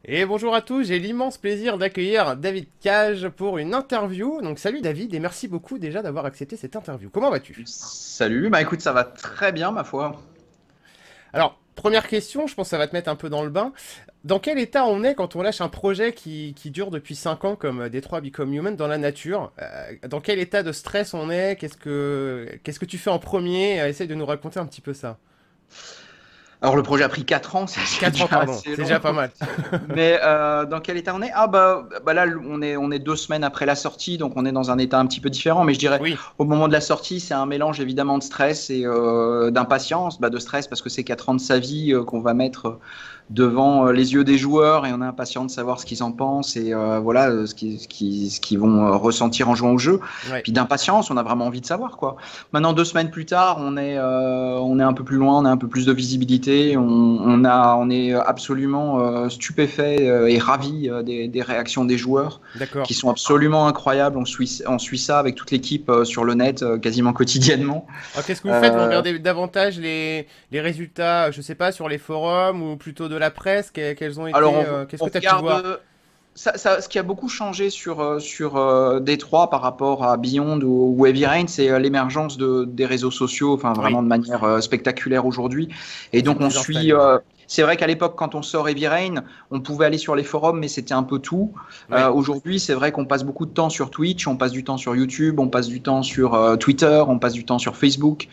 Et bonjour à tous, j'ai l'immense plaisir d'accueillir David Cage pour une interview. Donc salut David et merci beaucoup déjà d'avoir accepté cette interview. Comment vas-tu? Salut, bah écoute, ça va très bien ma foi. Alors, première question, je pense que ça va te mettre un peu dans le bain. Dans quel état on est quand on lâche un projet qui dure depuis 5 ans comme Detroit Become Human dans la nature? Dans quel état de stress on est? Qu'est-ce que tu fais en premier? Essaye de nous raconter un petit peu ça. Alors le projet a pris 4 ans, c'est 4 ans, déjà pardon, assez c'est long. déjà pas mal. Mais dans quel état on est? Ah bah là on est 2 semaines après la sortie, donc on est dans un état un petit peu différent. Mais je dirais Oui, au moment de la sortie, c'est un mélange évidemment de stress et d'impatience. Bah, de stress parce que c'est 4 ans de sa vie qu'on va mettre devant les yeux des joueurs et on est impatient de savoir ce qu'ils en pensent et voilà ce qu'ils vont ressentir en jouant au jeu. ouais. Puis d'impatience, on a vraiment envie de savoir quoi. Maintenant 2 semaines plus tard, on est un peu plus loin, on a un peu plus de visibilité, on est absolument stupéfait et ravi des réactions des joueurs D'accord. qui sont absolument incroyables. On suit ça avec toute l'équipe sur le net quasiment quotidiennement. Alors, qu'est-ce que vous faites? Vous Euh, regardez davantage les résultats, je sais pas, sur les forums ou plutôt de la presse? Quels ont alors été, qu'est-ce on que tu as pu voir? regarde. Ce qui a beaucoup changé sur Détroit par rapport à Beyond ou Heavy Rain, c'est l'émergence des réseaux sociaux, enfin Oui, vraiment de manière spectaculaire aujourd'hui. Et c'est donc on plus suit. installé, ouais. C'est vrai qu'à l'époque, quand on sort Heavy Rain, on pouvait aller sur les forums, mais c'était un peu tout. Oui, Aujourd'hui, c'est vrai qu'on passe beaucoup de temps sur Twitch, on passe du temps sur YouTube, on passe du temps sur Twitter, on passe du temps sur Facebook.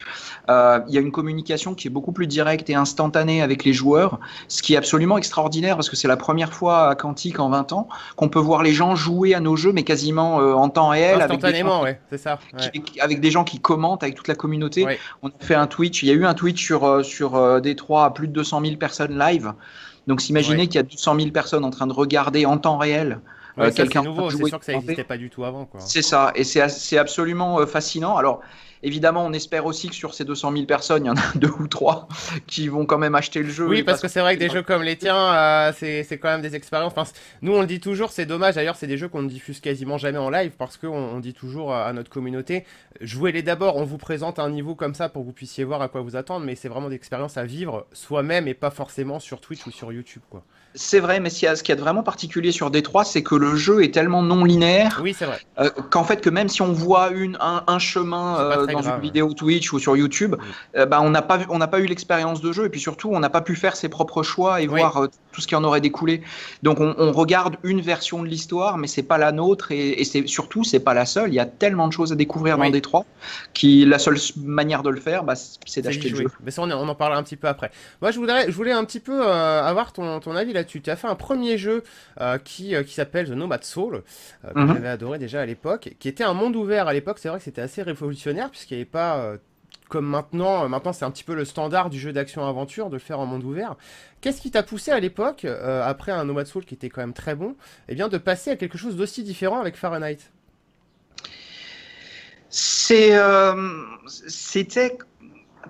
Il y a une communication qui est beaucoup plus directe et instantanée avec les joueurs, ce qui est absolument extraordinaire parce que c'est la première fois à Quantic en 20 ans qu'on peut voir les gens jouer à nos jeux, mais quasiment en temps réel, avec des gens instantanément, ouais, c'est ça, ouais. avec des gens qui commentent, avec toute la communauté. Ouais, On a fait un Twitch, il y a eu un Twitch sur Détroit à plus de 200 000 personnes live. Donc ouais. s'imaginez qu'il y a 200 000 personnes en train de regarder en temps réel Oui, ça c'est quelqu'un en train de nouveau, c'est jouer, sûr que ça commenter. n'existait pas du tout avant, quoi. C'est ça, et c'est absolument fascinant. Alors, évidemment, on espère aussi que sur ces 200 000 personnes, il y en a deux ou trois qui vont quand même acheter le jeu Oui, et parce parce que que c'est vrai que des jeux comme les tiens, c'est quand même des expériences. Enfin, nous, on le dit toujours, c'est dommage. D'ailleurs, c'est des jeux qu'on ne diffuse quasiment jamais en live parce qu'on dit toujours à notre communauté, jouez-les d'abord. On vous présente un niveau comme ça pour que vous puissiez voir à quoi vous attendre, mais c'est vraiment des expériences à vivre soi-même et pas forcément sur Twitch ou sur YouTube, quoi. c'est vrai, mais ce qui est de vraiment particulier sur Détroit, c'est que le jeu est tellement non linéaire Oui, c'est vrai. qu'en fait, que même si on voit un chemin C'est pas très dans une grave. vidéo Twitch ou sur YouTube, Mm. bah, on n'a pas eu l'expérience de jeu et puis surtout, on n'a pas pu faire ses propres choix et Oui, voir tout ce qui en aurait découlé. Donc, on regarde une version de l'histoire, mais c'est pas la nôtre et surtout, c'est pas la seule. Il y a tellement de choses à découvrir dans oui. Détroit qui la seule manière de le faire, bah, c'est C'est d'y d'acheter le jeu. jouer. Mais ça, on en parlera un petit peu après. Moi, je voulais un petit peu avoir ton avis là-dessus. Tu as fait un premier jeu qui s'appelle The Nomad Soul, que Mhm. j'avais adoré déjà à l'époque, qui était un monde ouvert à l'époque. C'est vrai que c'était assez révolutionnaire, puisqu'il n'y avait pas, comme maintenant, maintenant c'est un petit peu le standard du jeu d'action-aventure, de le faire en monde ouvert. Qu'est-ce qui t'a poussé à l'époque, après un Nomad Soul qui était quand même très bon, eh bien, de passer à quelque chose d'aussi différent avec Fahrenheit? C'est, c'était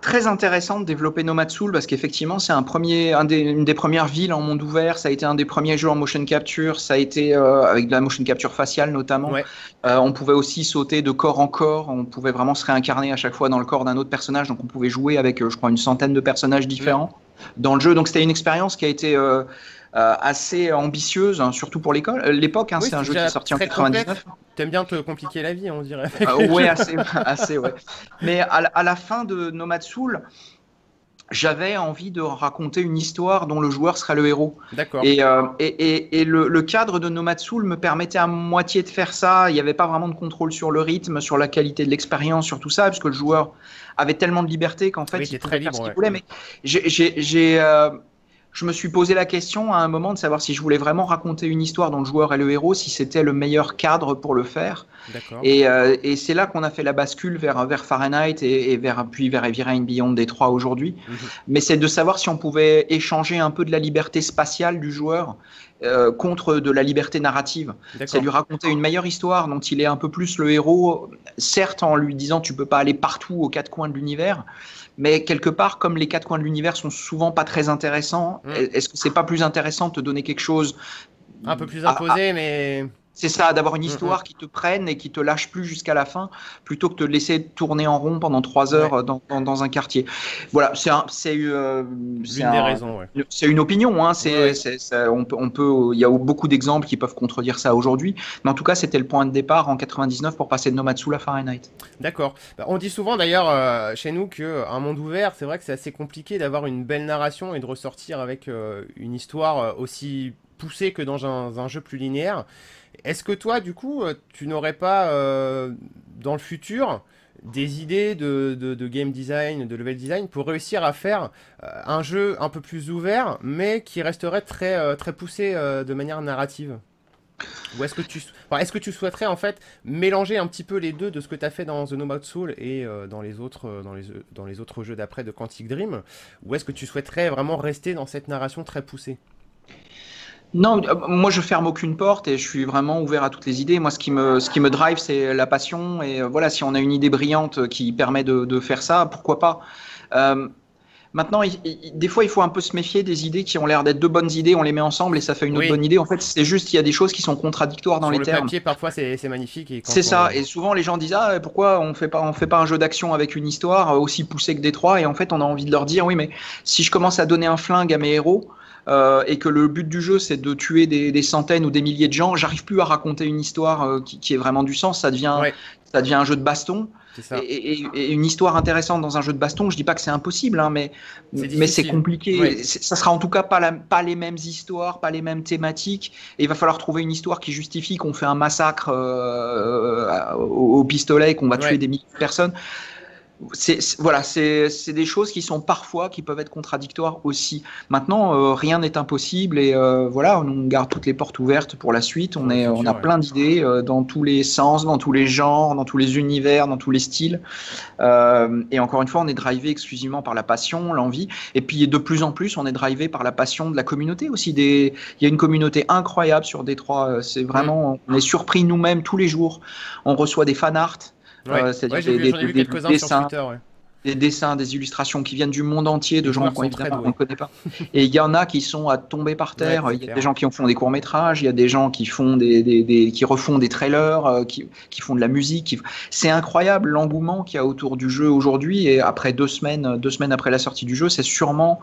très intéressant de développer Nomad Soul parce qu'effectivement, c'est une des premières villes en monde ouvert. Ça a été un des premiers jeux en motion capture. Ça a été avec de la motion capture faciale notamment. Ouais, On pouvait aussi sauter de corps en corps. On pouvait vraiment se réincarner à chaque fois dans le corps d'un autre personnage. Donc, on pouvait jouer avec, je crois, une centaine de personnages mm, différents dans le jeu. Donc, c'était une expérience qui a été assez ambitieuse, hein, surtout pour l'époque. Hein, oui, c'est un c'est jeu qui est déjà sorti en très complexe. 99. T'aimes bien te compliquer la vie, on dirait, avec les Ouais, jeux. assez, assez, ouais. Mais à la fin de Nomad Soul, j'avais envie de raconter une histoire dont le joueur sera le héros. D'accord. Et le cadre de Nomad Soul me permettait à moitié de faire ça. Il n'y avait pas vraiment de contrôle sur le rythme, sur la qualité de l'expérience, sur tout ça, parce que le joueur avait tellement de liberté qu'en Oui, fait, il t'es pouvait très faire libre, ce qu'il ouais. voulait. Mm. Mais je me suis posé la question à un moment de savoir si je voulais vraiment raconter une histoire dont le joueur est le héros, si c'était le meilleur cadre pour le faire. D'accord. Et c'est là qu'on a fait la bascule vers Fahrenheit puis vers Heavy Rain Beyond Détroit aujourd'hui. Mhm. Mais c'est de savoir si on pouvait échanger un peu de la liberté spatiale du joueur contre de la liberté narrative. C'est D'accord. lui raconter une meilleure histoire dont il est un peu plus le héros, certes en lui disant tu peux pas aller partout aux quatre coins de l'univers, mais quelque part, comme les quatre coins de l'univers sont souvent pas très intéressants, Mm. est-ce que c'est pas plus intéressant de te donner quelque chose Un peu plus à, imposé, mais... C'est ça, d'avoir une Mm, histoire qui te prenne et qui te lâche plus jusqu'à la fin, plutôt que de te laisser tourner en rond pendant 3 heures ouais, dans un quartier. Voilà, l'une des raisons, ouais. c'est une opinion. Hein, Ouais, ouais. il y a beaucoup d'exemples qui peuvent contredire ça aujourd'hui, mais en tout cas, c'était le point de départ en 99 pour passer de Nomadsula à Fahrenheit. D'accord. Bah, on dit souvent d'ailleurs chez nous que un monde ouvert, c'est vrai que c'est assez compliqué d'avoir une belle narration et de ressortir avec une histoire aussi poussée que dans un jeu plus linéaire. Est-ce que toi, du coup, tu n'aurais pas dans le futur des idées de game design, de level design pour réussir à faire un jeu un peu plus ouvert, mais qui resterait très poussé de manière narrative? Ou est-ce que tu souhaiterais en fait mélanger un petit peu les deux de ce que tu as fait dans The Nomad Soul et dans les autres dans les autres jeux d'après de Quantic Dream? Ou est-ce que tu souhaiterais vraiment rester dans cette narration très poussée? Non, moi je ferme aucune porte et je suis vraiment ouvert à toutes les idées. Moi, ce qui me drive, c'est la passion. Et voilà, si on a une idée brillante qui permet de faire ça, pourquoi pas. Euh, Maintenant, des fois, il faut un peu se méfier des idées qui ont l'air d'être de bonnes idées. On les met ensemble et ça fait une autre Oui, bonne idée. En fait, c'est juste qu'il y a des choses qui sont contradictoires dans sur les le termes. papier parfois c'est magnifique et C'est quand ça. on... Et souvent, les gens disent ah pourquoi on fait pas un jeu d'action avec une histoire aussi poussée que Détroit. Et en fait, on a envie de leur dire oui, mais si je commence à donner un flingue à mes héros. Et que le but du jeu c'est de tuer des centaines ou des milliers de gens, j'arrive plus à raconter une histoire qui ait vraiment du sens. Ouais, Ça devient un jeu de baston. c'est ça. Et une histoire intéressante dans un jeu de baston, je dis pas que c'est impossible, hein, C'est mais c'est difficile. compliqué. Ouais. Ça sera en tout cas pas les mêmes histoires, pas les mêmes thématiques. Et il va falloir trouver une histoire qui justifie qu'on fait un massacre au pistolet, qu'on va tuer Ouais. des milliers de personnes. Voilà, c'est des choses qui sont parfois qui peuvent être contradictoires aussi. Maintenant, rien n'est impossible et voilà, on garde toutes les portes ouvertes pour la suite. Pour le On a futur, ouais. plein d'idées dans tous les sens, dans tous les genres, dans tous les univers, dans tous les styles. Et encore une fois, on est drivé exclusivement par la passion, l'envie. Et puis de plus en plus, on est drivé par la passion de la communauté aussi. Il y a une communauté incroyable sur Détroit. C'est Hmm. vraiment, on est surpris nous-mêmes tous les jours. On reçoit des fan art. Ouais. Ouais, C'est-à-dire j'en ai vu des quelques-uns sur dessins, Twitter, ouais. des illustrations qui viennent du monde entier, Les de gens joueurs qu'on sont très évidemment on ne doués. connaît pas. Et il y en a qui sont à tomber par Ouais, terre. c'est Il y a des clair. gens qui en font des courts-métrages, il y a des gens qui font qui refont des trailers, qui font de la musique. C'est incroyable l'engouement qu'il y a autour du jeu aujourd'hui. Et après 2 semaines après la sortie du jeu, c'est sûrement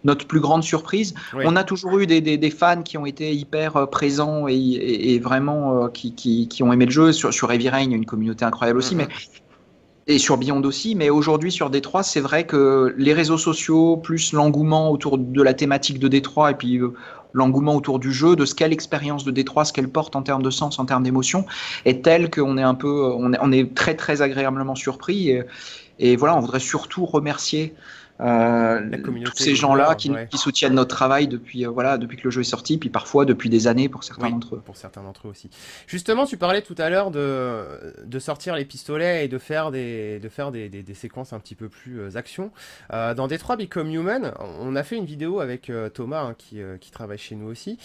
notre plus grande surprise. Ouais. On a toujours eu des fans qui ont été hyper présents et vraiment qui ont aimé le jeu. Sur Heavy Rain, il y a une communauté incroyable Hmm, aussi, mais hmm. et sur Beyond aussi, mais aujourd'hui sur Détroit, c'est vrai que les réseaux sociaux, plus l'engouement autour de la thématique de Détroit, et puis l'engouement autour du jeu, de ce qu'est l'expérience de Détroit, ce qu'elle porte en termes de sens, en termes d'émotion, est tel qu'on est un peu, on est très très agréablement surpris. Et voilà, on voudrait surtout remercier La tous communauté, ces les gens-là joueurs, ouais. qui soutiennent notre travail depuis, voilà, depuis que le jeu est sorti, puis parfois depuis des années pour certains Oui, d'entre eux. pour certains d'entre eux aussi. Justement, tu parlais tout à l'heure de sortir les pistolets et de faire des séquences un petit peu plus action. Dans Detroit Become Human, on a fait une vidéo avec Thomas, hein, qui travaille chez nous aussi,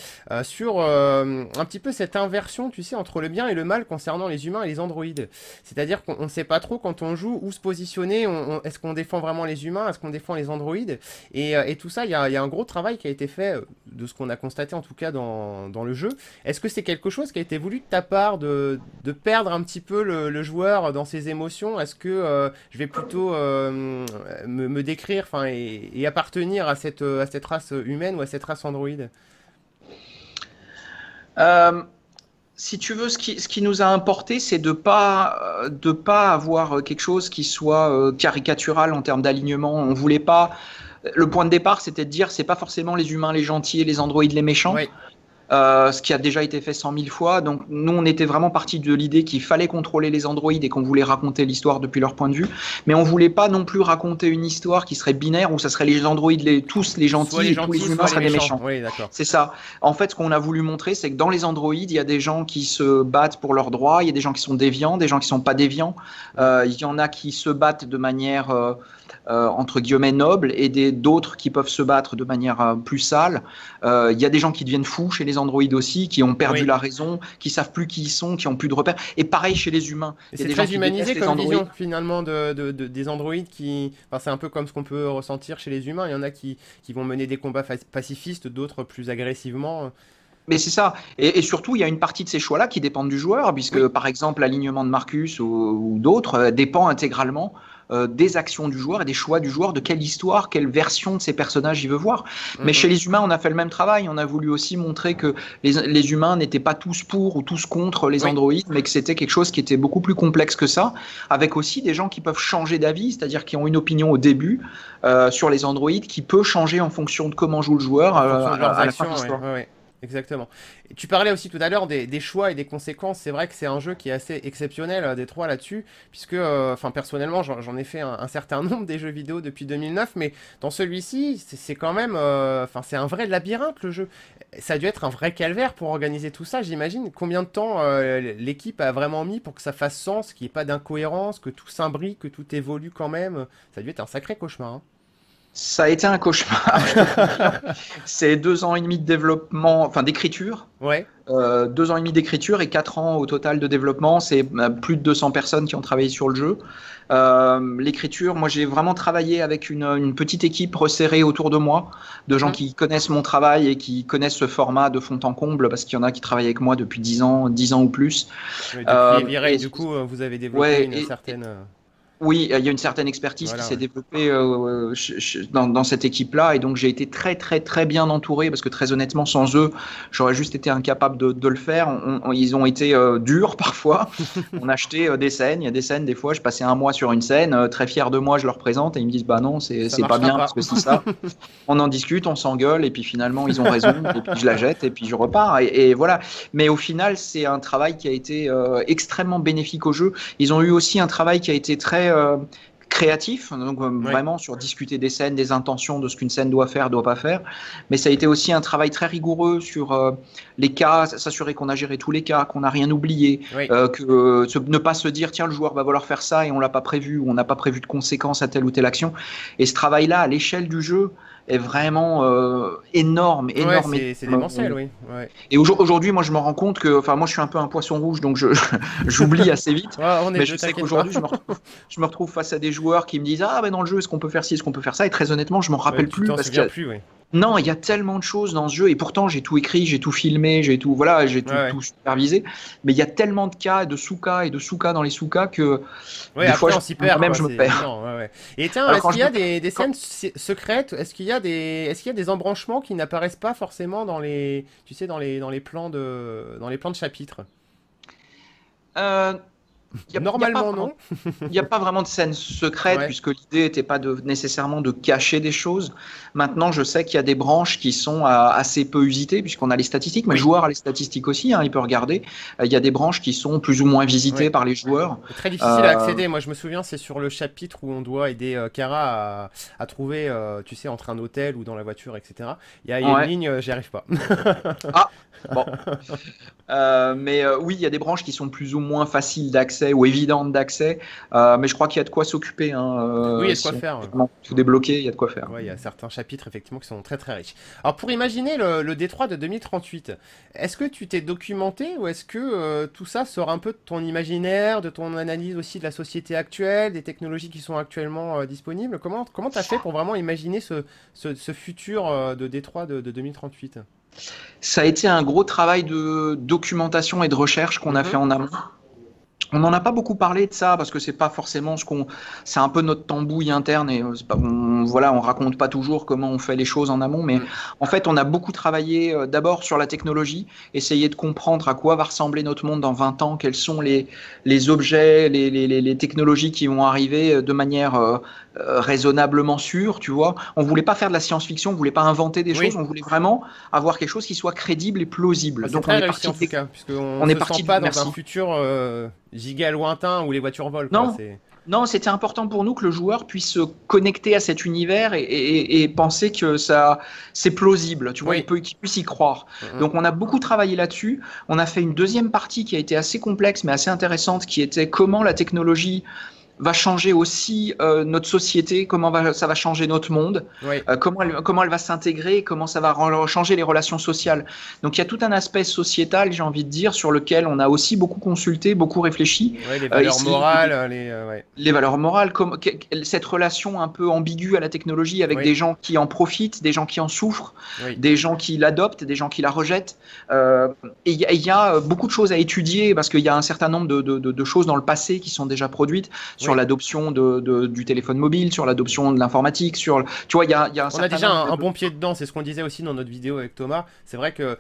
sur un petit peu cette inversion, tu sais, entre le bien et le mal concernant les humains et les androïdes. C'est-à-dire qu'on ne sait pas trop quand on joue où se positionner. Est-ce qu'on défend vraiment les humains? Est-ce qu'on défend les androïdes? Et tout ça, il y a un gros travail qui a été fait, de ce qu'on a constaté en tout cas dans le jeu. Est-ce que c'est quelque chose qui a été voulu de ta part de perdre un petit peu le joueur dans ses émotions? Est-ce que je vais plutôt me décrire et appartenir à cette race humaine ou à cette race androïde? Euh, Si tu veux, ce qui nous a importé, c'est de pas avoir quelque chose qui soit caricatural en termes d'alignement. On voulait pas. Le point de départ, c'était de dire, c'est pas forcément les humains les gentils et les androïdes les méchants. Oui, Ce qui a déjà été fait 100 000 fois. Donc nous, on était vraiment parti de l'idée qu'il fallait contrôler les androïdes et qu'on voulait raconter l'histoire depuis leur point de vue. Mais on voulait pas non plus raconter une histoire qui serait binaire où ça serait les androïdes tous les soit gentils les et tous les gentils, humains soit les seraient des méchants. méchants. Oui, d'accord. C'est ça. En fait, ce qu'on a voulu montrer, c'est que dans les androïdes, il y a des gens qui se battent pour leurs droits, il y a des gens qui sont déviants, des gens qui sont pas déviants. Il y en a qui se battent de manière entre guillemets noble et d'autres qui peuvent se battre de manière plus sale. Il y a des gens qui deviennent fous chez les androïdes aussi, qui ont perdu Oui. la raison, qui savent plus qui ils sont, qui ont plus de repères. Et pareil chez les humains. Et Il y a c'est des gens très qui humanisé détestent les comme androïdes. vision finalement des androïdes qui... Enfin, c'est un peu comme ce qu'on peut ressentir chez les humains. Il y en a qui vont mener des combats pacifistes, d'autres plus agressivement. Mais c'est ça. Et surtout, il y a une partie de ces choix-là qui dépendent du joueur, puisque Oui. par exemple, l'alignement de Marcus ou d'autres dépend intégralement des actions du joueur et des choix du joueur, de quelle histoire, quelle version de ces personnages il veut voir. Mais chez les humains, on a fait le même travail. On a voulu aussi montrer que les humains n'étaient pas tous pour ou tous contre les Oui. androïdes, mais que c'était quelque chose qui était beaucoup plus complexe que ça, avec aussi des gens qui peuvent changer d'avis, c'est-à-dire qui ont une opinion au début sur les androïdes qui peut changer en fonction de comment joue le joueur En fonction de leurs à la fin de actions, ouais, l'histoire. ouais, ouais. Exactement. Et tu parlais aussi tout à l'heure des choix et des conséquences. C'est vrai que c'est un jeu qui est assez exceptionnel, Détroit, là-dessus, puisque, enfin, personnellement, j'en ai fait un certain nombre des jeux vidéo depuis 2009, mais dans celui-ci, c'est quand même, enfin, c'est un vrai labyrinthe, le jeu. Ça a dû être un vrai calvaire pour organiser tout ça, j'imagine. Combien de temps l'équipe a vraiment mis pour que ça fasse sens, qu'il n'y ait pas d'incohérence, que tout s'imbrique, que tout évolue quand même. Ça a dû être un sacré cauchemar, hein. Ça a été un cauchemar, je peux te le dire. C'est 2 ans et demi de développement, enfin d'écriture, Ouais. 2 ans et demi d'écriture et 4 ans au total de développement. C'est plus de 200 personnes qui ont travaillé sur le jeu. L'écriture, moi j'ai vraiment travaillé avec une petite équipe resserrée autour de moi, de gens Mhm. qui connaissent mon travail et qui connaissent ce format de fond en comble, parce qu'il y en a qui travaillent avec moi depuis 10 ans ou plus. Oui, depuis Euh, Heavy Rain, et, du coup, vous avez développé ouais, une certaine... oui, il y a une certaine expertise qui voilà, s'est ouais. développée dans cette équipe-là, et donc j'ai été très très très bien entouré, parce que très honnêtement, sans eux, j'aurais juste été incapable de le faire. Ils ont été durs parfois. On achetait des scènes, il y a des scènes, des fois, je passais un mois sur une scène, très fier de moi, je leur présente et ils me disent bah non, Ça c'est pas marchera bien pas. parce que c'est ça. On en discute, on s'engueule, et puis finalement ils ont raison, et puis je la jette, et puis je repars, et voilà. Mais au final, c'est un travail qui a été extrêmement bénéfique au jeu. Ils ont eu aussi un travail qui a été très créatif, donc Oui, vraiment sur discuter des scènes, des intentions, de ce qu'une scène doit faire, doit pas faire. Mais ça a été aussi un travail très rigoureux sur les cas, s'assurer qu'on a géré tous les cas, qu'on n'a rien oublié, oui. ne pas se dire tiens le joueur va vouloir faire ça et on l'a pas prévu, ou on n'a pas prévu de conséquences à telle ou telle action. Et ce travail-là, à l'échelle du jeu, est vraiment énorme, Ouais, énorme, c'est énorme. démentiel, oui. Ouais. Et aujourd'hui, moi, je me rends compte que, enfin, moi, je suis un peu un poisson rouge, donc j'oublie assez vite. Ouais, on est Mais deux, je sais t'inquiète pas. qu'aujourd'hui, je me retrouve face à des joueurs qui me disent, ah, ben dans le jeu, est-ce qu'on peut faire ci, est-ce qu'on peut faire ça? Et très honnêtement, je m'en Ouais, rappelle tu plus t'en parce souviens que plus, oui. non, il y a tellement de choses dans ce jeu, et pourtant j'ai tout écrit, j'ai tout filmé, j'ai tout, voilà, j'ai Ouais, tout, ouais. tout supervisé. Mais il y a tellement de cas, et de sous-cas, et de sous-cas dans les sous-cas que Ouais, des fois, après on s'y perd, moi-même, quoi, je me c'est perds. évident. Ouais, ouais. Et tiens, Alors est-ce quand qu'il je y me a perds, des quand- scènes secrètes? Est-ce qu'il y a des embranchements qui n'apparaissent pas forcément dans les, tu sais, dans les plans de chapitres? euh, y a pas Normalement, vraiment non. Il n'y a pas vraiment de scène secrète, Ouais. puisque l'idée n'était pas nécessairement de cacher des choses. Maintenant, je sais qu'il y a des branches qui sont assez peu usitées, puisqu'on a les statistiques, mais le Oui. joueur a les statistiques aussi, hein, il peut regarder. Il y a des branches qui sont plus ou moins visitées Ouais. par les joueurs. C'est très difficile à Euh, accéder. Moi, je me souviens, c'est sur le chapitre où on doit aider Kara à trouver, tu sais, entre un hôtel ou dans la voiture, etc. Il y a une ouais. ligne, j'y arrive pas. Ah, bon. Mais oui, il y a des branches qui sont plus ou moins faciles d'accès ou évidentes d'accès. Mais je crois qu'il y a de quoi s'occuper, hein, Oui, il y a de quoi si on faire. veut vraiment tout débloquer, il y a de quoi faire. Ouais, il y a certains chapitres effectivement qui sont très très riches. Alors pour imaginer le Détroit de 2038, est-ce que tu t'es documenté ou est-ce que tout ça sort un peu de ton imaginaire, de ton analyse aussi de la société actuelle, des technologies qui sont actuellement disponibles? Comment t'as fait pour vraiment imaginer ce futur de Détroit de 2038? Ça a été un gros travail de documentation et de recherche qu'on a fait Mhm. en amont. On n'en a pas beaucoup parlé de ça parce que c'est pas forcément c'est un peu notre tambouille interne, et c'est pas, voilà, on raconte pas toujours comment on fait les choses en amont, mais Mm. en fait, on a beaucoup travaillé d'abord sur la technologie, essayer de comprendre à quoi va ressembler notre monde dans 20 ans, quels sont les objets, les technologies qui vont arriver de manière raisonnablement sûre, tu vois. On voulait pas faire de la science-fiction, on voulait pas inventer des choses, Oui. on voulait vraiment avoir quelque chose qui soit crédible et Bah, plausible. c'est Donc très réussi en tout cas, puisqu'on on est se sent parti pas dans un merci. futur giga lointain où les voitures volent, quoi. Non, C'est... non, c'était important pour nous que le joueur puisse se connecter à cet univers et penser que ça, c'est plausible. Tu vois, Oui. qu'il puisse y croire. Mhm. Donc, on a beaucoup travaillé là-dessus. On a fait une deuxième partie qui a été assez complexe, mais assez intéressante, qui était comment la technologie va changer aussi notre société, ça va changer notre monde, Oui, comment elle va s'intégrer, comment ça va changer les relations sociales. Donc il y a tout un aspect sociétal, j'ai envie de dire, sur lequel on a aussi beaucoup consulté, beaucoup réfléchi. ouais, les valeurs Essayer morales, ouais. les valeurs morales, cette relation un peu ambiguë à la technologie avec Oui, des gens qui en profitent, des gens qui en souffrent, oui, des gens qui l'adoptent, des gens qui la rejettent. Et il y a beaucoup de choses à étudier parce qu'il y a un certain nombre de choses dans le passé qui sont déjà produites sur oui. l'adoption du téléphone mobile, sur l'adoption de l'informatique, tu vois, il y a un On a certain déjà nombre un bon pied dedans, c'est ce qu'on disait aussi dans notre vidéo avec Thomas. C'est vrai que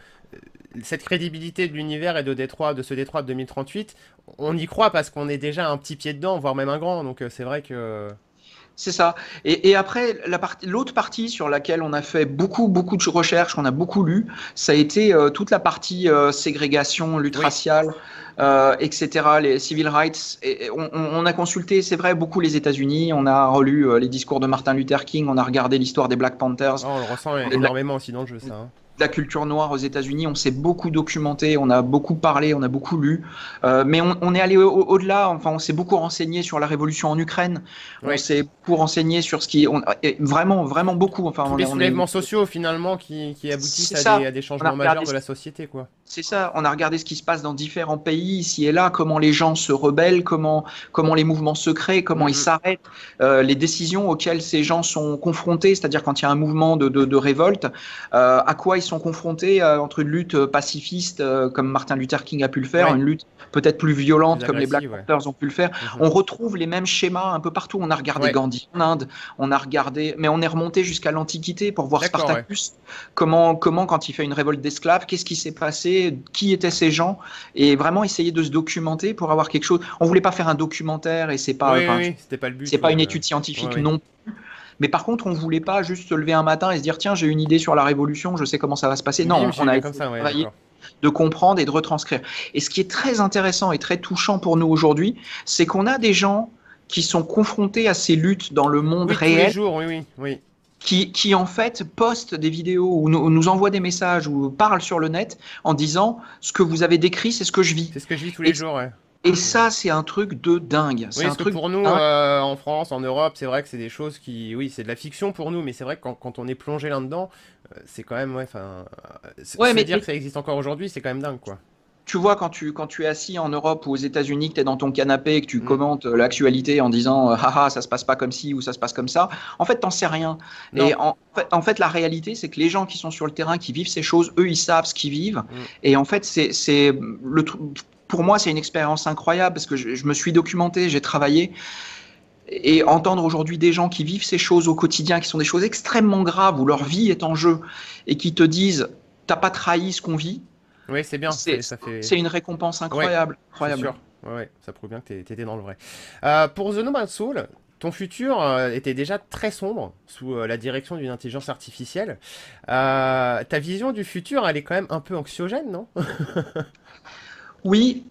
cette crédibilité de l'univers et de Détroit, de ce Détroit de 2038, on y croit parce qu'on est déjà un petit pied dedans, voire même un grand. Donc c'est vrai que... C'est ça. Et après, l'autre partie sur laquelle on a fait beaucoup de recherches, qu'on a beaucoup lu, ça a été toute la partie ségrégation, lutte Oui, raciale, etc., les civil rights. Et on a consulté, c'est vrai, beaucoup les États-Unis. On a relu les discours de Martin Luther King. On a regardé l'histoire des Black Panthers, oh, on le ressent de la, énormément aussi dans le jeu, ça. Hein. de la culture noire aux États-Unis. On s'est beaucoup documenté, on a beaucoup parlé, on a beaucoup lu. Mais on est allé au-delà. Enfin, on s'est beaucoup renseigné sur la révolution en Ukraine. On Oui. s'est beaucoup renseigné sur vraiment beaucoup. Enfin, Tous les soulèvements sociaux finalement qui aboutissent c'est ça. à des On a changements majeurs regardé de la société, quoi. C'est ça, on a regardé ce qui se passe dans différents pays, ici et là, comment les gens se rebellent, comment les mouvements se créent, comment ils Mm, s'arrêtent, les décisions auxquelles ces gens sont confrontés, c'est-à-dire quand il y a un mouvement de révolte, à quoi ils sont confrontés entre une lutte pacifiste, comme Martin Luther King a pu le faire, ouais, une lutte peut-être plus plus violente, comme les Black agressif, ouais. Panthers ont pu le faire. Mhm. On retrouve les mêmes schémas un peu partout. On a regardé Ouais, Gandhi en Inde, on a regardé, mais on est remonté jusqu'à l'Antiquité pour voir d'accord, ouais. Spartacus, comment quand il fait une révolte d'esclaves, qu'est-ce qui s'est passé, qui étaient ces gens, et vraiment essayer de se documenter pour avoir quelque chose. On voulait pas faire un documentaire et Oui, oui, oui, c'était pas le but, c'est pas oui. une étude Ouais, scientifique ouais. non. Mais par contre, on voulait pas juste se lever un matin et se dire tiens, j'ai une idée sur la révolution, je sais comment ça va se passer. Bim, Non, j'y on a vais comme essayé ça, de ouais, travailler, d'accord. de comprendre et de retranscrire. Et ce qui est très intéressant et très touchant pour nous aujourd'hui, c'est qu'on a des gens qui sont confrontés à ces luttes dans le monde Oui, tous les réel, jours, oui, oui, oui. qui en fait postent des vidéos ou nous envoient des messages ou parlent sur le net en disant ce que vous avez décrit, c'est ce que je vis. C'est ce que je vis tous Et, les jours, ouais. et Mm. ça, c'est un truc de dingue. Oui, C'est un parce que truc de pour nous, dingue. en France, en Europe, c'est vrai que c'est des choses qui... Oui, c'est de la fiction pour nous, mais c'est vrai que quand on est plongé là-dedans, c'est quand même, ouais, enfin... Ouais, se dire que ça existe encore aujourd'hui, c'est quand même dingue, quoi. tu vois, quand tu es assis en Europe ou aux États-Unis, que tu es dans ton canapé et que tu Mm. commentes l'actualité en disant haha, ça se passe pas comme ci ou ça se passe comme ça, en fait, t'en sais rien. Et Non. en fait, la réalité, c'est que les gens qui sont sur le terrain, qui vivent ces choses, eux, ils savent ce qu'ils vivent. Mm. Et en fait, pour moi, c'est une expérience incroyable parce que je me suis documenté, j'ai travaillé. Et entendre aujourd'hui des gens qui vivent ces choses au quotidien, qui sont des choses extrêmement graves, où leur vie est en jeu, et qui te disent, t'as pas trahi ce qu'on vit, Oui, c'est bien, c'est ça fait... c'est une récompense Ouais, incroyable, c'est incroyable. sûr. Ouais, ouais, ça prouve bien que t'étais dans le vrai. Pour The Nomad Soul, ton futur était déjà très sombre sous la direction d'une intelligence artificielle. Ta vision du futur, elle est quand même un peu anxiogène, non? Oui,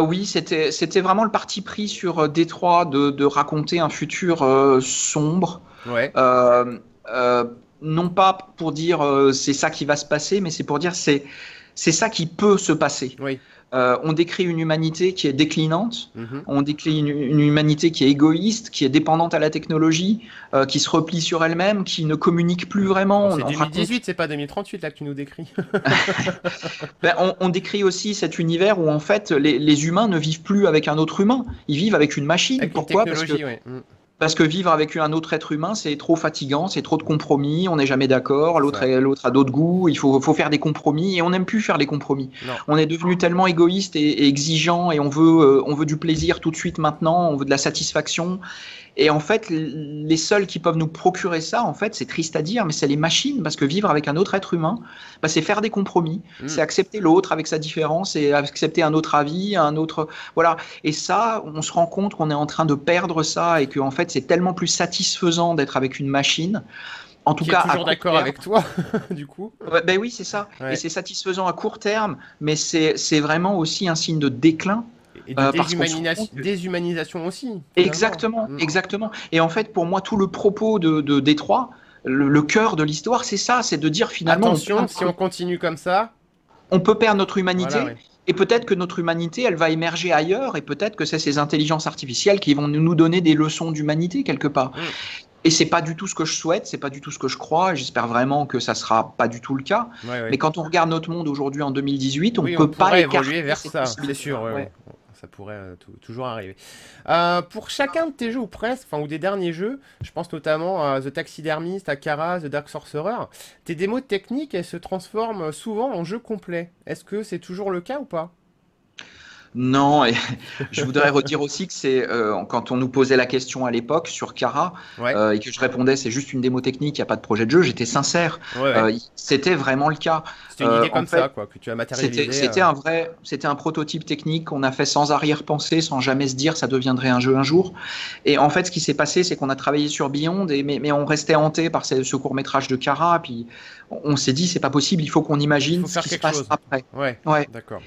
oui, c'était vraiment le parti pris sur Détroit de raconter un futur sombre. Ouais, Euh, euh, non pas pour dire c'est ça qui va se passer, mais c'est pour dire c'est ça qui peut se passer. oui. On décrit une humanité qui est déclinante, Mhm. on décrit une humanité qui est égoïste, qui est dépendante à la technologie, qui se replie sur elle-même, qui ne communique plus vraiment. Bon, c'est On raconte 2018, c'est pas 2038 là que tu nous décris. on décrit aussi cet univers où en fait les humains ne vivent plus avec un autre humain, ils vivent avec une machine. Avec une Pourquoi? technologie, ouais. Mm. Parce que vivre avec un autre être humain, c'est trop fatigant, c'est trop de compromis, on n'est jamais d'accord, C'est ça. l'autre a d'autres goûts, faut faire des compromis et on n'aime plus faire des compromis. Non. On est devenu tellement égoïste et exigeant et on veut du plaisir tout de suite maintenant, on veut de la satisfaction. Et en fait, les seuls qui peuvent nous procurer ça, en fait, c'est triste à dire, mais c'est les machines, parce que vivre avec un autre être humain, bah, c'est faire des compromis, Mm. c'est accepter l'autre avec sa différence et accepter un autre avis, un autre, voilà. Et ça, on se rend compte qu'on est en train de perdre ça et que en fait, c'est tellement plus satisfaisant d'être avec une machine. En tout Qui est cas, à toujours court d'accord terme. avec toi, du coup. Ouais, ben oui, c'est ça. Et Ouais. c'est satisfaisant à court terme, mais c'est vraiment aussi un signe de déclin Et de parce qu'on se rend compte que déshumanisation aussi, finalement. exactement, Mm. exactement. Et en fait, pour moi, tout le propos de Détroit, le cœur de l'histoire, c'est ça, c'est de dire finalement, Attention, si on continue comme ça, on peut perdre notre voilà, humanité ouais. Et peut-être que notre humanité, elle va émerger ailleurs, et peut-être que c'est ces intelligences artificielles qui vont nous donner des leçons d'humanité quelque part. Mm. Et c'est pas du tout ce que je souhaite, c'est pas du tout ce que je crois. J'espère vraiment que ça sera pas du tout le cas. Ouais, ouais. Mais quand on regarde notre monde aujourd'hui en 2018, on Oui, on peut pas pourrait écarter évoluer vers cette ça, c'est possibilité. sûr. Ouais, ouais. Ouais. Ça pourrait toujours arriver. Pour chacun de tes jeux, ou presque, enfin, ou des derniers jeux, je pense notamment à The Taxidermist, à Kara, The Dark Sorcerer, tes démos techniques, elles se transforment souvent en jeux complets. Est-ce que c'est toujours le cas ou pas? Non, et je voudrais redire aussi que c'est quand on nous posait la question à l'époque sur Kara Ouais, et que je répondais c'est juste une démo technique, il n'y a pas de projet de jeu, j'étais sincère. ouais, ouais. C'était vraiment le cas. C'était une idée En comme ça, fait, quoi, que tu as c'était matérialisé. c'était un vrai, c'était un prototype technique qu'on a fait sans arrière-pensée, sans jamais se dire ça deviendrait un jeu un jour. Et en fait, ce qui s'est passé, c'est qu'on a travaillé sur Beyond, mais on restait hanté par ce court-métrage de Kara, puis on s'est dit c'est pas possible, il faut qu'on Il imagine faut ce faire qui se quelque passe chose. après. Ouais, Ouais. d'accord.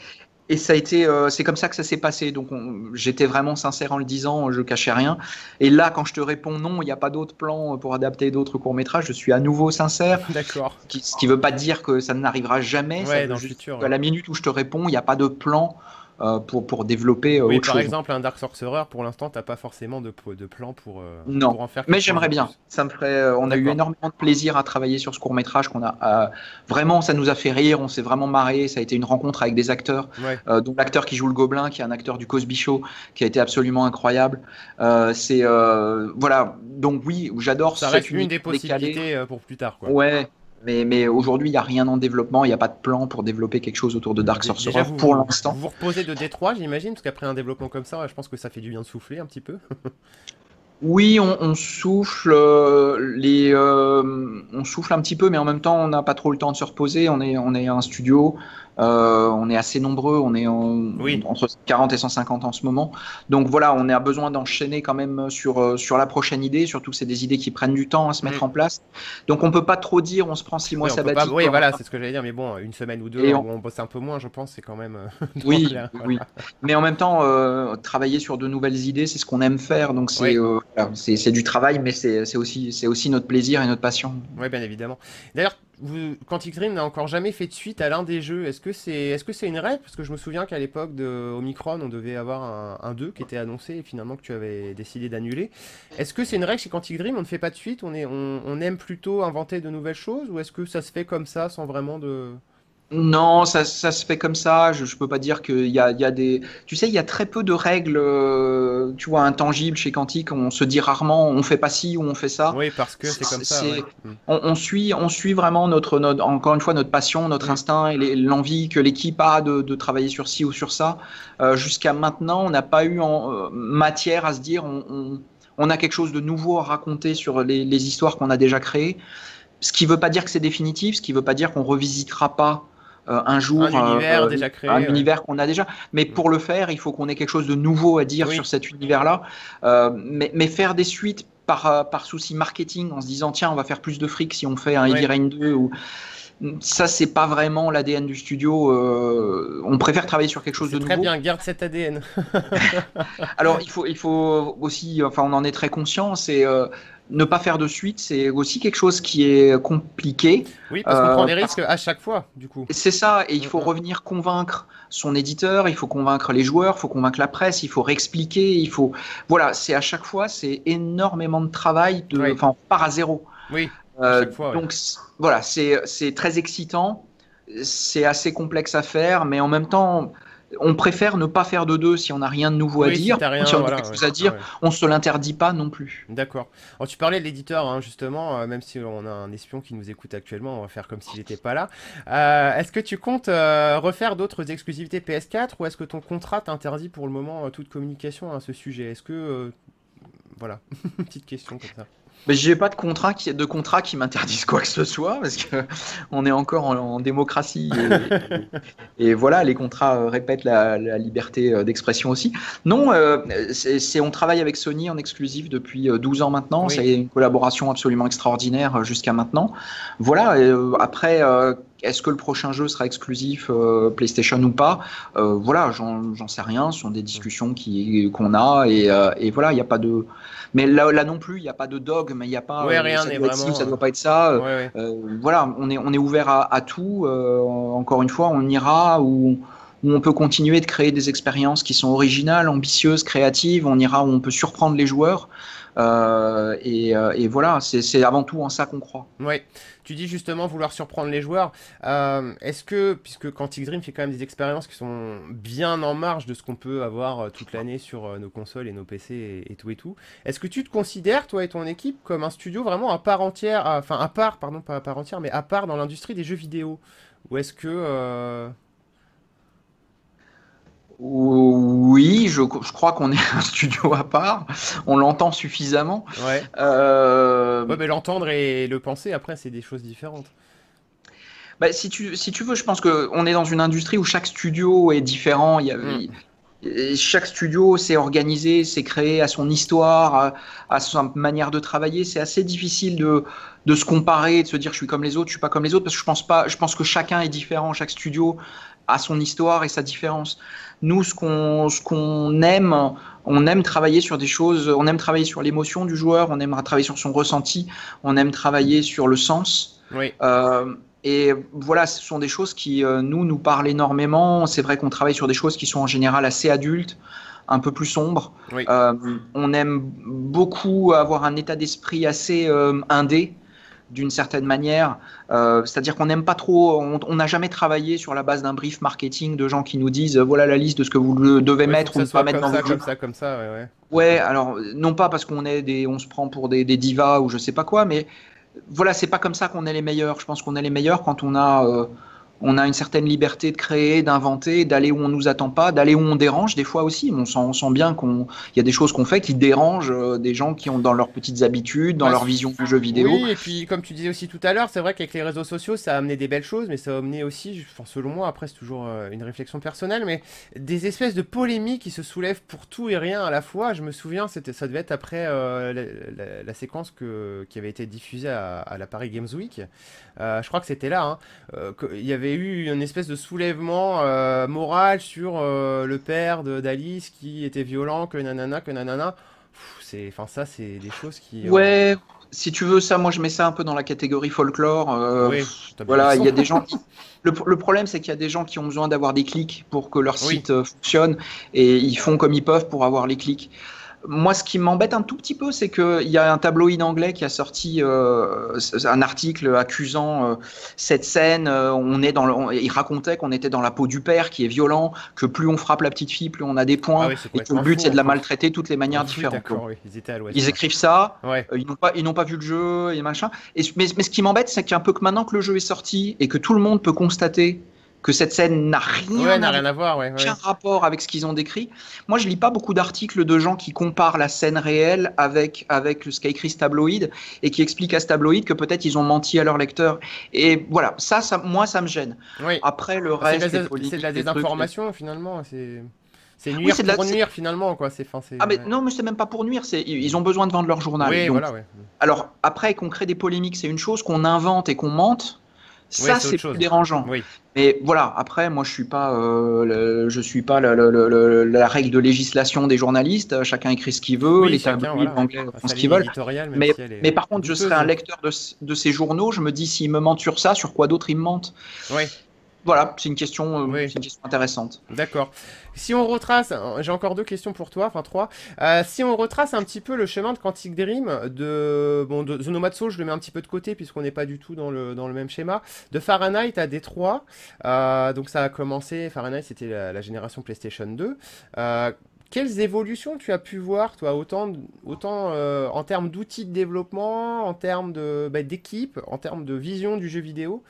Et ça a été, c'est comme ça que ça s'est passé. Donc j'étais vraiment sincère en le disant, je cachais rien. Et là, quand je te réponds non, il n'y a pas d'autre plan pour adapter d'autres courts-métrages, je suis à nouveau sincère. D'accord. Ce qui veut pas dire que ça n'arrivera jamais. Ça Ouais, veut dans le juste futur. qu'à la minute où je te réponds, il n'y a pas de plan pour développer Oui, autre par chose. exemple, un Dark Sorcerer, pour l'instant, t'as pas forcément de plan Non, pour en faire mais quelque chose de j'aimerais bien. plus. Ça me ferait. On a eu D'accord. énormément de plaisir à travailler sur ce court métrage qu'on a. Vraiment, ça nous a fait rire. On s'est vraiment marré. Ça a été une rencontre avec des acteurs, Ouais. dont l'acteur qui joue le Gobelin, qui est un acteur du Cosby Show, qui a été absolument incroyable. Voilà. Donc oui, j'adore Ça cet reste une des univers décalé. possibilités pour plus tard, quoi. Ouais. Mais aujourd'hui, il n'y a rien en développement. Il n'y a pas de plan pour développer quelque chose autour de Dark Déjà, Sorcerer pour l'instant. vous vous reposez de Détroit, j'imagine, parce qu'après un développement comme ça, je pense que ça fait du bien de souffler un petit peu. Oui, on souffle on souffle un petit peu, mais en même temps, on n'a pas trop le temps de se reposer. On est un studio, on est assez nombreux, Oui. entre 40 et 150 en ce moment. Donc voilà, on a besoin d'enchaîner quand même sur la prochaine idée, surtout que c'est des idées qui prennent du temps à se mettre Mm. en place. Donc on peut pas trop dire, on se prend 6 mois Oui, on peut pas. sabbatiques. Oui, voilà, c'est ce que j'allais dire, mais bon, une semaine ou deux Et où on, on bosse un peu moins, je pense, c'est quand même Oui, drôle, oui. voilà. Mais en même temps, travailler sur de nouvelles idées, c'est ce qu'on aime faire. Donc Oui, voilà, c'est du travail, mais c'est aussi notre plaisir et notre passion. ouais, bien évidemment. D'ailleurs, Quantic Dream n'a encore jamais fait de suite à l'un des jeux. Est-ce que c'est une règle? Parce que je me souviens qu'à l'époque de Omicron, on devait avoir un 2 qui était annoncé et finalement que tu avais décidé d'annuler. Est-ce que c'est une règle chez Quantic Dream? On ne fait pas de suite, on aime plutôt inventer de nouvelles choses ou est-ce que ça se fait comme ça sans vraiment de... Non, ça se fait comme ça. Je peux pas dire qu'il y a des. Tu sais, il y a très peu de règles, tu vois, intangibles chez Quantique. On se dit rarement, on fait pas ci ou on fait ça. Oui, parce que c'est comme ça, C'est, ouais. Mm. on suit vraiment encore une fois, notre passion, notre Mm. instinct et l'envie que l'équipe a de travailler sur ci ou sur ça. Jusqu'à maintenant, on n'a pas eu matière à se dire, on a quelque chose de nouveau à raconter sur les histoires qu'on a déjà créées. Ce qui veut pas dire que c'est définitif, ce qui veut pas dire qu'on revisitera pas un Un jour univers déjà un créé, ouais. univers qu'on a déjà. Mais Mm. pour le faire, il faut qu'on ait quelque chose de nouveau à dire sur Oui, cet univers-là. Mais faire des suites par souci marketing en se disant tiens, on va faire plus de fric si on fait un Heavy ouais. Rain 2 ou ça, c'est pas vraiment l'ADN du studio. On préfère travailler sur quelque chose C'est de très nouveau. bien, garde cet ADN. Alors, il faut aussi, enfin, on en est très conscient, c'est ne pas faire de suite, c'est aussi quelque chose qui est compliqué. Oui, parce qu'on prend des Parce risques à chaque fois, du coup. c'est ça, et il Mm, faut mm. revenir convaincre son éditeur, il faut convaincre les joueurs, il faut convaincre la presse, il faut réexpliquer, voilà, c'est à chaque fois, c'est énormément de travail, Oui, enfin, on part à zéro. oui, à chaque fois, oui. Donc voilà, c'est très excitant, c'est assez complexe à faire, mais en même temps, on préfère ne pas faire de deux si on n'a rien de nouveau à Oui, si dire. t'as Par contre, si rien, on a voilà, quelque ouais, chose à dire, ouais. on se l'interdit pas non plus. D'accord. Alors, tu parlais de l'éditeur, hein, justement, même si on a un espion qui nous écoute actuellement, on va faire comme s'il n'était pas là. Est-ce que tu comptes refaire d'autres exclusivités PS4 ou est-ce que ton contrat t'interdit pour le moment toute communication à ce sujet? Est-ce que... voilà, petite question comme ça. Mais j'ai pas de contrat qui m'interdise quoi que ce soit parce que on est encore en démocratie et voilà, les contrats répètent la liberté d'expression aussi. Non, on travaille avec Sony en exclusif depuis 12 ans maintenant. Oui, C'est une collaboration absolument extraordinaire jusqu'à maintenant. Voilà. Après, est-ce que le prochain jeu sera exclusif PlayStation ou pas? Voilà, j'en sais rien. Ce sont des discussions qu'on a et voilà, il n'y a pas de. Mais là non plus, il n'y a pas de dogme, il n'y a pas ouais, rien ça n'est doit être ci ou vraiment... ça doit pas être ça. ouais, ouais. Voilà, on est ouvert à tout. Encore une fois, on ira où où on peut continuer de créer des expériences qui sont originales, ambitieuses, créatives. On ira où on peut surprendre les joueurs. Et voilà, c'est avant tout en ça qu'on croit. Ouais, tu dis justement vouloir surprendre les joueurs. Est-ce que, puisque Quantic Dream fait quand même des expériences qui sont bien en marge de ce qu'on peut avoir toute l'année sur nos consoles et nos PC et tout, est-ce que tu te considères, toi et ton équipe, comme un studio vraiment à part entière, enfin à part, pardon, pas à part entière, mais à part dans l'industrie des jeux vidéo? Ou est-ce que... Oui, je crois qu'on est un studio à part. On l'entend suffisamment. Ouais. Euh, Ouais, mais l'entendre et le penser, après, c'est des choses différentes. Bah, si tu veux, je pense qu'on est dans une industrie où chaque studio est différent. Hmm. Et chaque studio s'est organisé, s'est créé à son histoire, à sa manière de travailler. C'est assez difficile de se comparer, de se dire je suis comme les autres, je suis pas comme les autres, parce que je pense que chacun est différent. Chaque studio a son histoire et sa différence. Nous, ce qu'on aime, on aime travailler sur des choses, on aime travailler sur l'émotion du joueur, on aime travailler sur son ressenti, on aime travailler sur le sens. Oui, Et voilà, ce sont des choses qui, nous parlent énormément. C'est vrai qu'on travaille sur des choses qui sont en général assez adultes, un peu plus sombres. oui. Euh, on aime beaucoup avoir un état d'esprit assez indé, d'une certaine manière. C'est-à-dire qu'on n'aime pas trop, on n'a jamais travaillé sur la base d'un brief marketing de gens qui nous disent voilà la liste de ce que vous devez Ouais, faut que mettre ou ça ne pas soit mettre comme dans ça, votre jeu. comme ça, comme ça, ouais, ouais. Ouais, alors non pas parce on se prend pour des divas ou je sais pas quoi, mais voilà, c'est pas comme ça qu'on est les meilleurs. Je pense qu'on est les meilleurs quand on a une certaine liberté de créer, d'inventer, d'aller où on nous attend pas, d'aller où on dérange des fois aussi. On sent bien il y a des choses qu'on fait qui dérangent des gens qui ont dans leurs petites habitudes, dans Bah, leur vision du jeu vidéo. oui, et puis comme tu disais aussi tout à l'heure, c'est vrai qu'avec les réseaux sociaux, ça a amené des belles choses, mais ça a amené aussi, enfin, selon moi, après c'est toujours une réflexion personnelle, mais des espèces de polémiques qui se soulèvent pour tout et rien à la fois. Je me souviens, ça devait être après la séquence qui avait été diffusée à la Paris Games Week. Je crois que c'était là, hein, il y avait eu une espèce de soulèvement moral sur le père d'Alice qui était violent, que nanana, que nanana. Enfin ça, c'est des choses qui... Ouais, si tu veux ça, moi je mets ça un peu dans la catégorie folklore. Oui, t'as bien Voilà, il raison. y a des gens qui... Le problème, c'est qu'il y a des gens qui ont besoin d'avoir des clics pour que leur Oui, site fonctionne et ils font comme ils peuvent pour avoir les clics. Moi, ce qui m'embête un tout petit peu, c'est qu'il y a un tabloïd anglais qui a sorti un article accusant cette scène. Il racontait qu'on était dans la peau du père qui est violent, que plus on frappe la petite fille, plus on a des ah points, oui, c'est et que le complètement but faux c'est en de la plus. maltraiter de toutes les Ah manières oui, différentes. d'accord, oui, ils étaient à l'ouest, Ils ouais. écrivent ça, Ouais, ils n'ont pas vu le jeu et machin. Mais ce qui m'embête, c'est qu'un peu que maintenant que le jeu est sorti et que tout le monde peut constater que cette scène n'a ouais, rien n'a à rien à voir, ouais, aucun ouais. rapport avec ce qu'ils ont décrit. Moi, je lis pas beaucoup d'articles de gens qui comparent la scène réelle avec ce qu'a écrit ce tabloïd et qui expliquent à ce tabloïd que peut-être ils ont menti à leur lecteur. Et voilà, moi, ça me gêne. Oui. Après, le Enfin, reste, les c'est de polémiques, la les trucs. désinformation finalement, c'est Oui, nuire c'est de la. pour nuire finalement, quoi. Enfin, c'est... Ah, mais ouais. non, mais c'est même pas pour nuire. Ils ont besoin de vendre leur journal. Oui, Donc, voilà, ouais. alors, après, qu'on crée des polémiques, c'est une chose. Qu'on invente et qu'on mente, Ouais, ça, c'est c'est autre plus chose. dérangeant. Oui. Mais voilà, après, moi, je suis pas la règle de législation des journalistes. Chacun écrit ce qu'il veut, Oui, les chacun, tabloïds voilà, ouais. anglais À font sa ce qu'ils ligne veulent. éditoriale, même si elle Mais est par contre, je serais un douteuse. lecteur de ces journaux. Je me dis, s'ils me mentent sur ça, sur quoi d'autre ils me mentent? Oui, Voilà, oui. c'est une question intéressante. D'accord. Si on retrace, j'ai encore deux questions pour toi, enfin trois. Si on retrace un petit peu le chemin de Quantic Dream, de The Nomad Soul, je le mets un petit peu de côté puisqu'on n'est pas du tout dans le même schéma. De Fahrenheit à Détroit, donc ça a commencé, Fahrenheit c'était la génération PlayStation 2. Quelles évolutions tu as pu voir, toi, autant en termes d'outils de développement, en termes d'équipe, en termes de vision du jeu vidéo?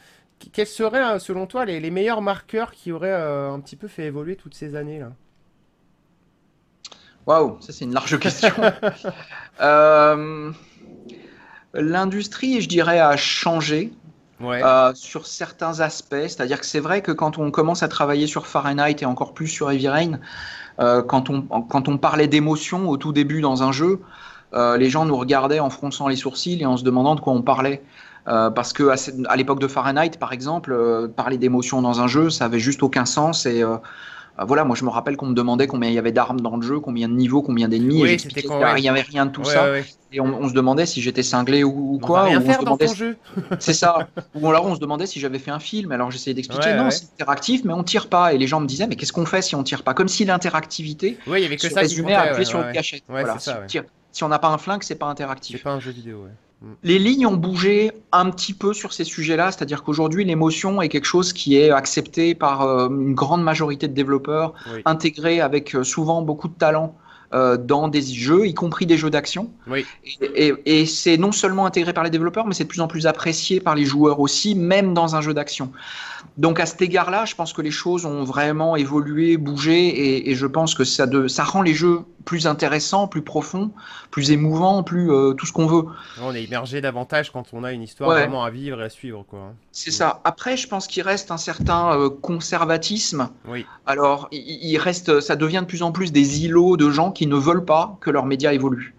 Quels seraient, selon toi, les meilleurs marqueurs qui auraient un petit peu fait évoluer toutes ces années-là? Waouh, ça c'est une large question. Euh, L'industrie, je dirais, a changé. Ouais, Sur certains aspects, c'est-à-dire que c'est vrai que quand on commence à travailler sur Fahrenheit et encore plus sur Heavy Rain, quand on parlait d'émotion au tout début dans un jeu, les gens nous regardaient en fronçant les sourcils et en se demandant de quoi on parlait. Parce que à l'époque de Fahrenheit, par exemple, parler d'émotion dans un jeu, ça avait juste aucun sens et Voilà, moi je me rappelle qu'on me demandait combien il y avait d'armes dans le jeu, combien de niveaux, combien d'ennemis, et Oui, c'était j'expliquais quand, qu'il ouais. n'y avait rien de tout Ouais, ouais, ça. ouais. Et on se demandait si j'étais cinglé ou On va quoi, rien ou on se faire dans demandait, ton jeu. c'est ça, ou alors on se demandait si j'avais fait un film. Alors j'essayais Ouais, d'expliquer, non, ouais. c'est interactif, mais on tire pas. Et les gens me disaient, mais qu'est-ce qu'on fait si on tire pas? Comme si l'interactivité Ouais, il y avait que se ça qui résumait à comptait, appuyer ouais, sur ouais, une ouais. gâchette. Ouais, c'est Voilà, si ça, on ouais. tire, si on n'a pas un flingue, c'est pas C'est interactif. pas un jeu vidéo, ouais. Les lignes ont bougé un petit peu sur ces sujets-là, c'est-à-dire qu'aujourd'hui, l'émotion est quelque chose qui est accepté par une grande majorité de développeurs, Oui, intégré avec souvent beaucoup de talent dans des jeux, y compris des jeux d'action. oui. Et c'est non seulement intégré par les développeurs, mais c'est de plus en plus apprécié par les joueurs aussi, même dans un jeu d'action. Donc à cet égard-là, je pense que les choses ont vraiment évolué, bougé, et je pense que ça rend les jeux plus intéressants, plus profonds, plus émouvants, plus tout ce qu'on veut. On est immergé davantage quand on a une histoire Ouais, vraiment à vivre et à suivre, quoi, hein. c'est ça. Après, je pense qu'il reste un certain conservatisme. Oui. Alors, il reste, ça devient de plus en plus des îlots de gens qui ne veulent pas que leurs médias évoluent.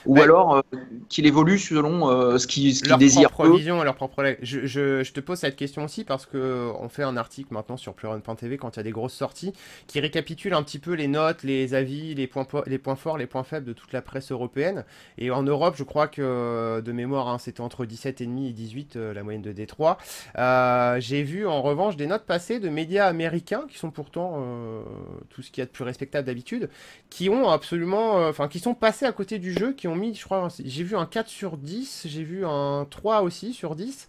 Ou Ben, alors qu'il évolue selon ce qu'ils leur désirent propre eux. vision et leur propre live. Je te pose cette question aussi parce que on fait un article maintenant sur PlayRun.tv quand il y a des grosses sorties qui récapitule un petit peu les notes, les avis, les points forts, les points faibles de toute la presse européenne. Et en Europe, je crois que de mémoire, hein, c'était entre 17,5 et 18 la moyenne de Détroit. J'ai vu en revanche des notes passées de médias américains qui sont pourtant tout ce qu'il y a de plus respectable d'habitude, qui ont absolument, enfin, qui sont passés à côté du jeu, qui ont mis, je crois, j'ai vu un 4 sur 10, j'ai vu un 3 aussi sur 10.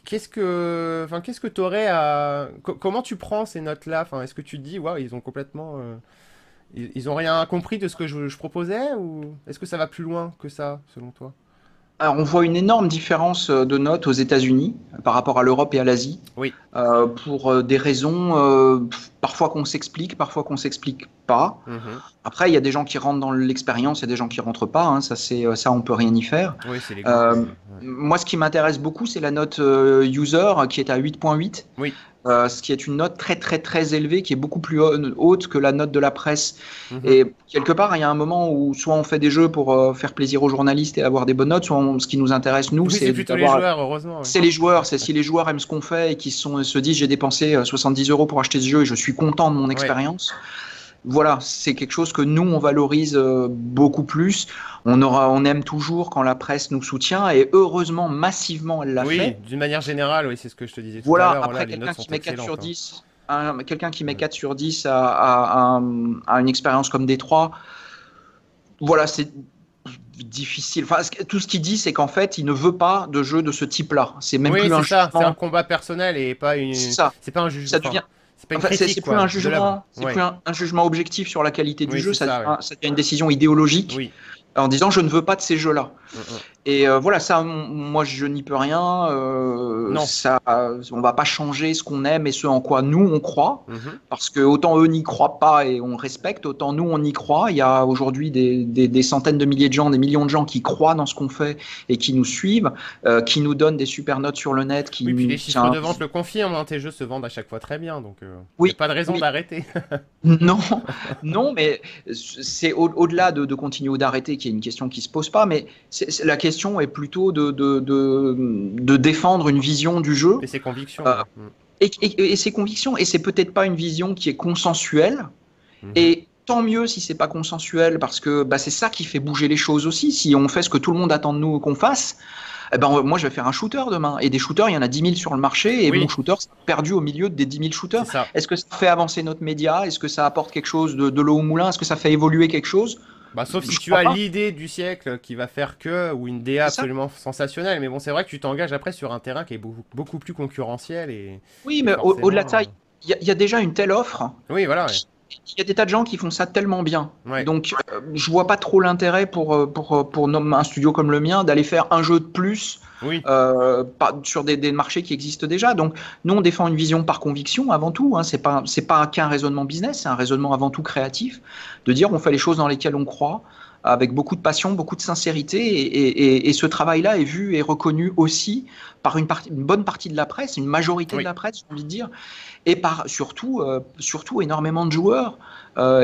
Qu'est-ce que t'aurais à, comment tu prends ces notes-là? Enfin, est-ce que tu te dis, waouh, ils ont complètement, ils ont rien compris de ce que je proposais, ou est-ce que ça va plus loin que ça, selon toi? Alors, on voit une énorme différence de notes aux États-Unis par rapport à l'Europe et à l'Asie, Oui. pour des raisons parfois parfois qu'on s'explique pas. Mhm. Après, il y a des gens qui rentrent dans l'expérience, il y a des gens qui rentrent pas. Hein, ça, on peut rien y faire. Oui, c'est les goûts, quoi. Euh, Ouais. Moi, ce qui m'intéresse beaucoup, c'est la note user qui est à 8,8. Oui. Ce qui est une note très très très élevée, qui est beaucoup plus haute que la note de la presse. Mhm. Et quelque part, il y a un moment où soit on fait des jeux pour faire plaisir aux journalistes et avoir des bonnes notes, soit ce qui nous intéresse, nous, Oui, c'est c'est plutôt les d'avoir... joueurs, heureusement. Ouais. C'est les joueurs, c'est si les joueurs aiment ce qu'on fait et qu'ils se disent j'ai dépensé 70 € pour acheter ce jeu et je suis content de mon Ouais. expérience. Voilà, c'est quelque chose que nous, on valorise beaucoup plus. On aime toujours quand la presse nous soutient et heureusement, massivement, elle l'a Oui, fait. d'une manière générale, oui, c'est ce que je te disais tout à Voilà, l'heure. Voilà, après, les quelqu'un notes sont qui met 4 sur excellentes, hein. 10, quelqu'un qui met Ouais. 4 sur 10 à une expérience comme Détroit, voilà, c'est difficile. Enfin, tout ce qu'il dit, c'est qu'en fait, il ne veut pas de jeu de ce type-là. C'est même Oui, plus c'est un ça, c'est un jugement. combat personnel et pas C'est une. ça. C'est pas un jugement. Ça Enfin, devient. c'est pas une Enfin, critique, c'est plus quoi, un de l'œuvre. jugement, c'est Ouais. plus un jugement objectif sur la qualité du Oui, jeu, c'est ça, ouais. ça devient une décision idéologique Oui. en disant je ne veux pas de ces jeux-là. Mm. Et voilà, ça, moi, je n'y peux rien. Non. Ça, on va pas changer ce qu'on aime et ce en quoi nous on croit, Mhm. parce que autant eux n'y croient pas et on respecte, autant nous on y croit. Il y a aujourd'hui des centaines de milliers de gens, des millions de gens qui croient dans ce qu'on fait et qui nous suivent, qui nous donnent des super notes sur le net, Oui, puis les qui chiffres de vente le confirment, hein, tes jeux se vendent à chaque fois très bien, donc y a oui, pas de raison oui, d'arrêter. non, non, mais c'est au-delà de continuer ou d'arrêter, qui est une question qui se pose pas, mais la question est plutôt de défendre une vision du jeu Et ses convictions, euh, ouais. et ses convictions, et c'est peut-être pas une vision qui est consensuelle, Mhm. et tant mieux si c'est pas consensuel, parce que bah, c'est ça qui fait bouger les choses aussi. Si on fait ce que tout le monde attend de nous qu'on fasse, eh ben, moi je vais faire un shooter demain, et des shooters, il y en a 10 000 sur le marché, et mon Oui, shooter c'est perdu au milieu des 10 000 c'est shooters. ça. Est-ce que ça fait avancer notre média? Est-ce que ça apporte quelque chose de l'eau au moulin? Est-ce que ça fait évoluer quelque chose? Bah, sauf si Je tu crois as pas. l'idée du siècle qui va faire que, ou une DA C'est ça. absolument sensationnelle, mais bon, c'est vrai que tu t'engages après sur un terrain qui est beaucoup plus concurrentiel Oui, et mais au-delà de ça, forcément. il y a déjà une telle offre. Oui, voilà, ouais. Il y a des tas de gens qui font ça tellement bien. Ouais. Donc, je vois pas trop l'intérêt pour un studio comme le mien d'aller faire un jeu de plus Oui, sur des marchés qui existent déjà. Donc, nous, on défend une vision par conviction avant tout. Hein. C'est pas qu'un raisonnement business, c'est un raisonnement avant tout créatif, de dire on fait les choses dans lesquelles on croit, avec beaucoup de passion, beaucoup de sincérité. Et ce travail-là est vu et reconnu aussi par une bonne partie de la presse, une majorité de oui. la presse, j'ai envie de dire, et par surtout énormément de joueurs.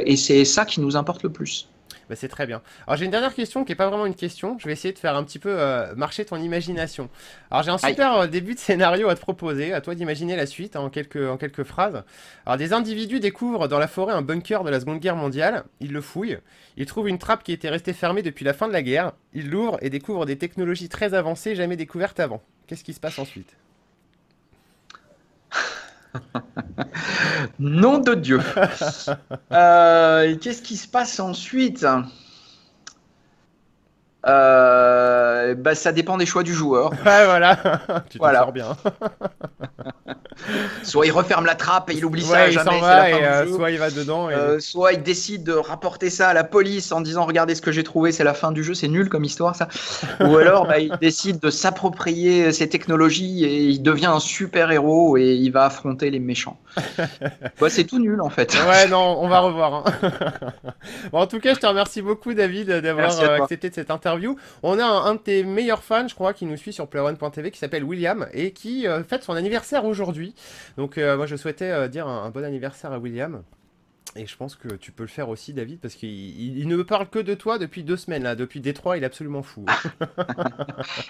Et c'est ça qui nous importe le plus. Bah, c'est très bien. Alors j'ai une dernière question qui est pas vraiment une question. Je vais essayer de faire un petit peu marcher ton imagination. Alors j'ai un Aïe. super début de scénario à te proposer. À toi d'imaginer la suite hein, en quelques phrases. Alors des individus découvrent dans la forêt un bunker de la Seconde Guerre mondiale. Ils le fouillent. Ils trouvent une trappe qui était restée fermée depuis la fin de la guerre. Ils l'ouvrent et découvrent des technologies très avancées jamais découvertes avant. Qu'est-ce qui se passe ensuite? Nom de Dieu. Qu'est-ce qui se passe ensuite? Bah, ça dépend des choix du joueur. Ouais, voilà. Tu t'en Voilà. sors bien. Soit il referme la trappe et il oublie ça à Ouais, il s'en jamais, c'est la va fin et du jeu. soit il va dedans et... Soit il décide de rapporter ça à la police en disant regardez ce que j'ai trouvé, c'est la fin du jeu, c'est nul comme histoire ça. Ou alors bah, il décide de s'approprier ces technologies et il devient un super héros et il va affronter les méchants. Bah, c'est tout nul en fait. Ouais, non, on va revoir. Hein. Bon, en tout cas, je te remercie beaucoup, David, d'avoir Merci à toi. accepté de cette interview. On a un de tes meilleurs fans, je crois, qui nous suit sur PlayOne.tv, qui s'appelle William, et qui fête son anniversaire aujourd'hui. Donc, moi, je souhaitais dire un bon anniversaire à William. Et je pense que tu peux le faire aussi, David, parce qu'il ne me parle que de toi depuis 2 semaines, là. Depuis Détroit, il est absolument fou.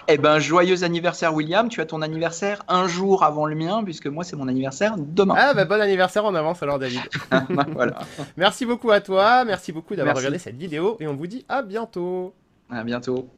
Eh ben joyeux anniversaire William, tu as ton anniversaire un jour avant le mien puisque moi c'est mon anniversaire demain. Ah, bah, bon anniversaire en avance, alors, David. Voilà. Merci beaucoup à toi, merci beaucoup d'avoir Merci. regardé cette vidéo, et on vous dit à bientôt. À bientôt.